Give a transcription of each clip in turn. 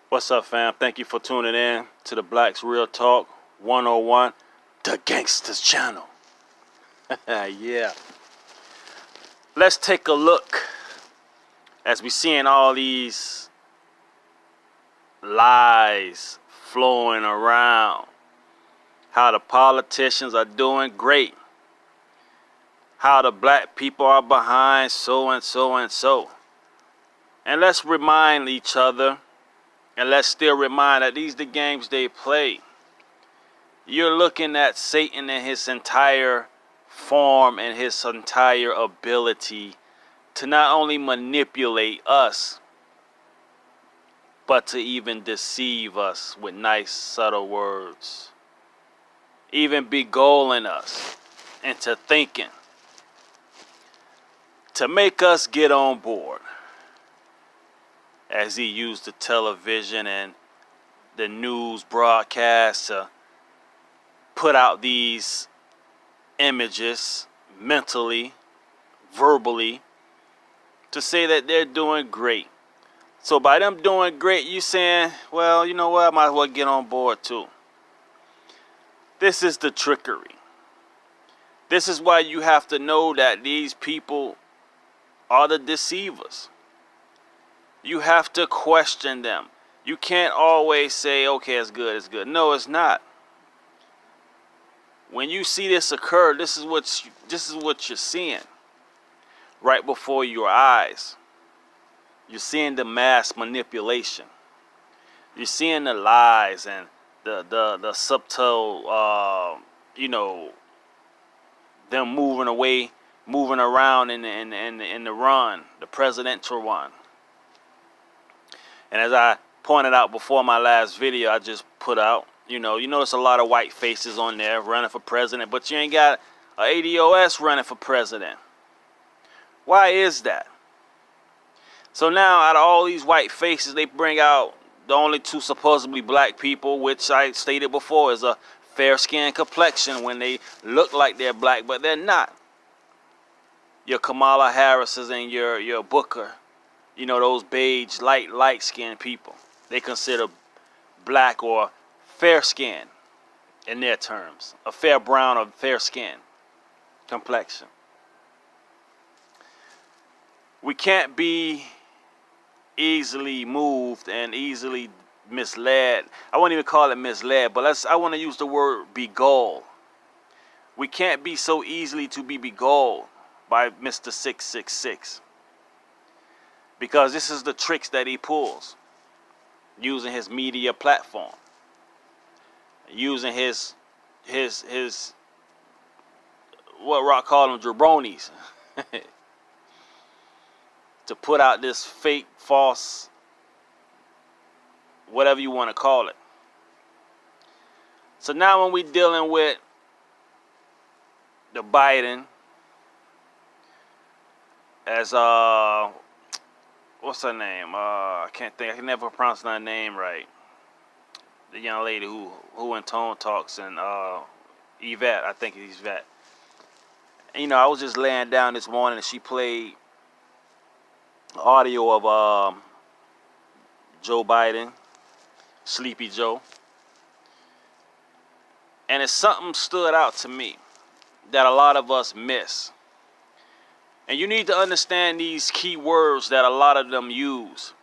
What's up, fam? Thank you for tuning in to the Blacks Real Talk 101, the Gangsters channel. Yeah. Let's take a look as we seeing all these lies flowing around. How the politicians are doing great. How the black people are behind so and so and so. And let's remind each other, and let's still remind that these the games they play. You're looking at Satan in his entire form and his entire ability to not only manipulate us, but to even deceive us with nice, subtle words. Even beguiling us into thinking. To make us get on board. As he used the television and the news broadcast to put out these images mentally, verbally, to say that they're doing great. So by them doing great, you saying, well, you know what, I might as well get on board too. This is the trickery. This is why you have to know that these people are the deceivers. You have to question them. You can't always say, okay, it's good, it's good. No, it's not. When you see this occur, this is what you're seeing right before your eyes. You're seeing the mass manipulation. You're seeing the lies and the subtle, them moving away, moving around in the run, the presidential run. And as I pointed out before my last video I just put out, you notice a lot of white faces on there running for president, but you ain't got a A.D.O.S. running for president. Why is that? So now out of all these white faces, they bring out the only two supposedly black people, which I stated before is a fair skin complexion when they look like they're black, but they're not. Your Kamala Harris's and your Booker. Those beige, light-skinned people. They consider black or fair skin in their terms. A fair brown or fair skin complexion. We can't be easily moved and easily misled. I won't even call it misled, but I want to use the word beguiled. We can't be so easily to be beguiled by Mr. 666. Because this is the tricks that he pulls. Using his media platform. Using his what Rock called them, jabronis. To put out this fake, false, whatever you want to call it. So now when we're dealing with the Biden as what's her name? I can't think. I can never pronounce her name right. The young lady who in Tone Talks and Yvette. I think it's Yvette. And, I was just laying down this morning and she played audio of Joe Biden, Sleepy Joe. And it's something stood out to me that a lot of us miss. And you need to understand these key words that a lot of them use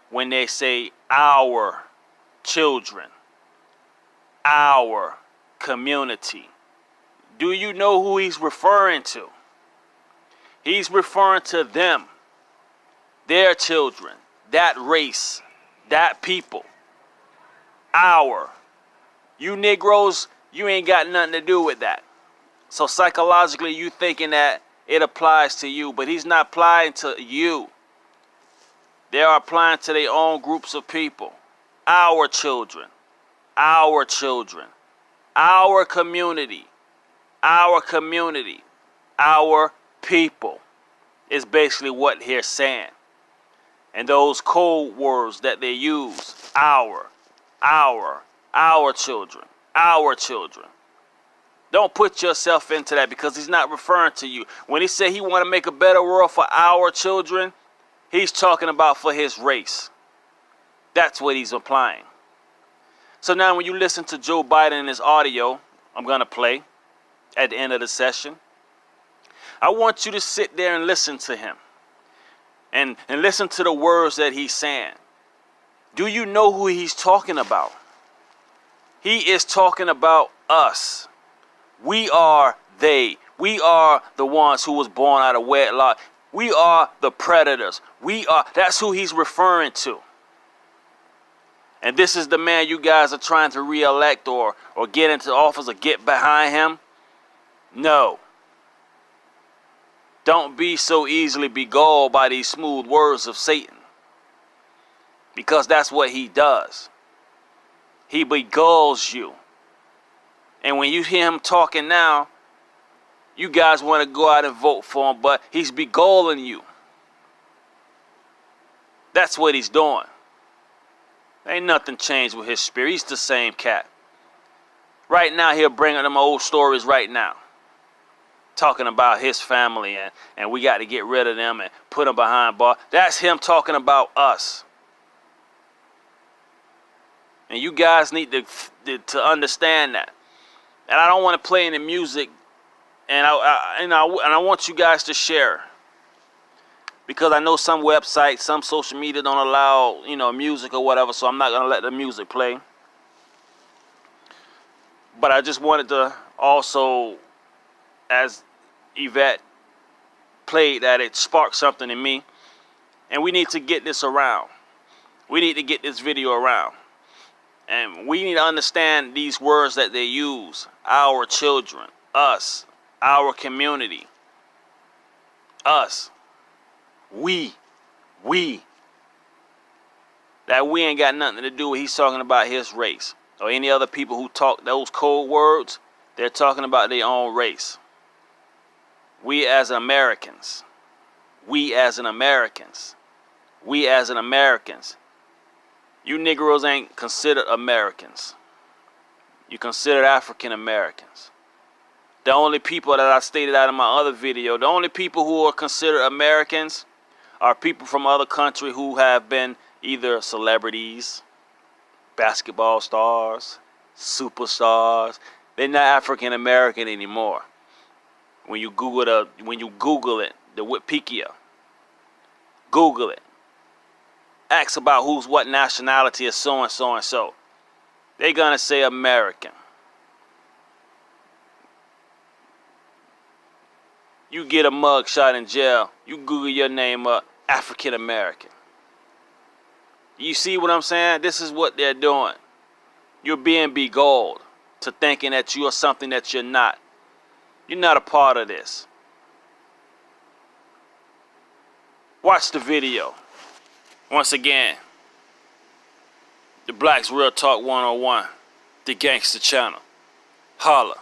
when they say our children, our community. Do you know who he's referring to? He's referring to them, their children, that race, that people. Our. You Negroes, you ain't got nothing to do with that. So psychologically you thinking that it applies to you, but he's not applying to you. They are applying to their own groups of people. Our children, our children, our community, our people is basically what they're saying. And those code words that they use, our children, our children. Don't put yourself into that because he's not referring to you. When he said he want to make a better world for our children, he's talking about for his race. That's what he's applying. So now when you listen to Joe Biden in his audio, I'm going to play at the end of the session, I want you to sit there and listen to him. And listen to the words that he's saying. Do you know who he's talking about? He is talking about us. We are they. We are the ones who was born out of wedlock. We are the predators. That's who he's referring to. And this is the man you guys are trying to re-elect or get into office or get behind him? No. Don't be so easily beguiled by these smooth words of Satan. Because that's what he does. He beguiles you. And when you hear him talking now, you guys want to go out and vote for him, but he's beguiling you. That's what he's doing. Ain't nothing changed with his spirit. He's the same cat. Right now, he'll bring up them old stories right now. Talking about his family and we got to get rid of them and put them behind bars. That's him talking about us. And you guys need to understand that. And I don't want to play any music. And I want you guys to share. Because I know some websites, some social media don't allow, music or whatever. So I'm not going to let the music play. But I just wanted to also, as Yvette played that, it sparked something in me. And we need to get this around. We need to get this video around. And we need to understand these words that they use. Our children, us, our community, us, we. That we ain't got nothing to do with he's talking about his race. Or any other people who talk those code words, they're talking about their own race. We as Americans. We as an Americans. We as an Americans. You Negroes ain't considered Americans. You considered African Americans. The only people that I stated out in my other video, the only people who are considered Americans are people from other countries who have been either celebrities, basketball stars, superstars. They're not African American anymore. When you Google it, the Wikipedia, Google it. Ask about who's what nationality is so and so and so. They're gonna say American. You get a mug shot in jail, you Google your name up, African American. You see what I'm saying? This is what they're doing. You're being beguiled to thinking that you are something that you're not. You're not a part of this. Watch the video. Once again, the Blacks Real Talk 101, the Gangster Channel. Holla.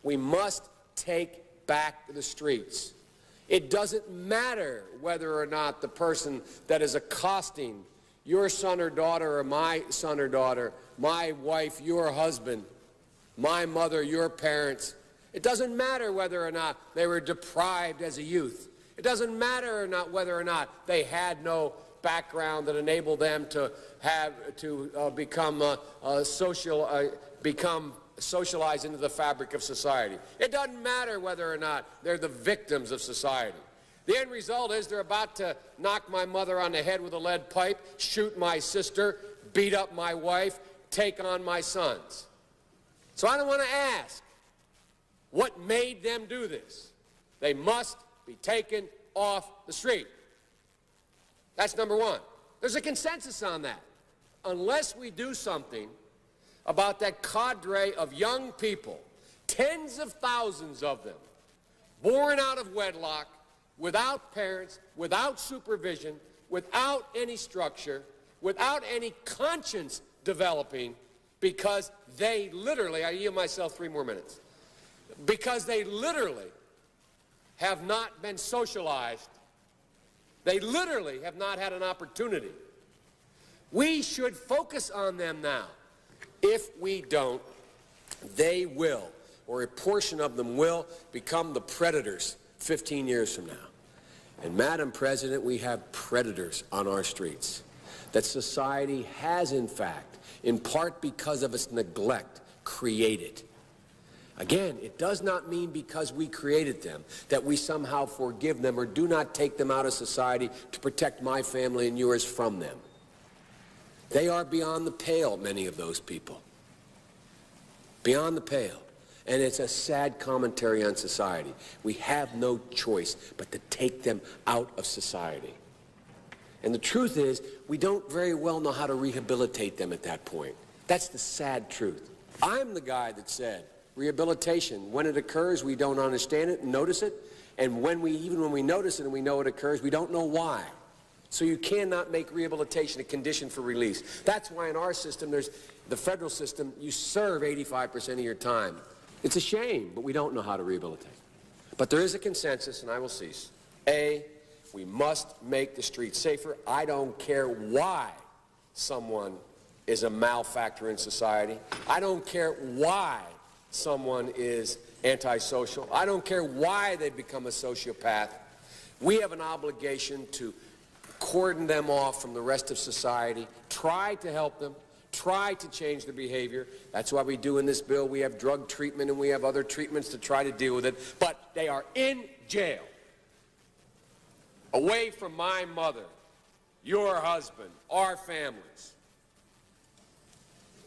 We must take back the streets. It doesn't matter whether or not the person that is accosting your son or daughter or my son or daughter, my wife, your husband, my mother, your parents. It doesn't matter whether or not they were deprived as a youth. It doesn't matter or not whether or not they had no background that enabled them to become socialized into the fabric of society. It doesn't matter whether or not they're the victims of society. The end result is they're about to knock my mother on the head with a lead pipe, shoot my sister, beat up my wife, take on my sons. So I don't want to ask what made them do this. They must be taken off the street. That's number one. There's a consensus on that. Unless we do something about that cadre of young people, tens of thousands of them, born out of wedlock, without parents, without supervision, without any structure, without any conscience developing, because they literally, I yield myself 3 more minutes, because they literally have not been socialized. They literally have not had an opportunity. We should focus on them now. If we don't, they will. or a portion of them will, become the predators 15 years from now. And Madam President, we have predators on our streets that society has, in fact, in part because of its neglect, created. Again, it does not mean because we created them that we somehow forgive them or do not take them out of society to protect my family and yours from them. They are beyond the pale, many of those people. Beyond the pale. And it's a sad commentary on society. We have no choice but to take them out of society. And the truth is, we don't very well know how to rehabilitate them at that point. That's the sad truth. I'm the guy that said, rehabilitation, when it occurs, we don't understand it and notice it. And even when we notice it and we know it occurs, we don't know why. So you cannot make rehabilitation a condition for release. That's why in our system, there's the federal system, you serve 85% of your time. It's a shame, but we don't know how to rehabilitate. But there is a consensus, and I will cease. A, we must make the streets safer. I don't care why someone is a malefactor in society. I don't care why someone is antisocial. I don't care why they become a sociopath. We have an obligation to cordon them off from the rest of society, try to help them, try to change their behavior. That's why we do in this bill. We have drug treatment and we have other treatments to try to deal with it. But they are in jail, away from my mother, your husband, our families.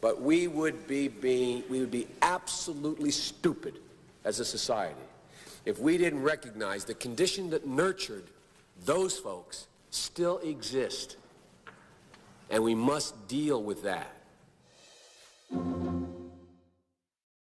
But we would be absolutely stupid as a society if we didn't recognize the condition that nurtured those folks still exist. And we must deal with that.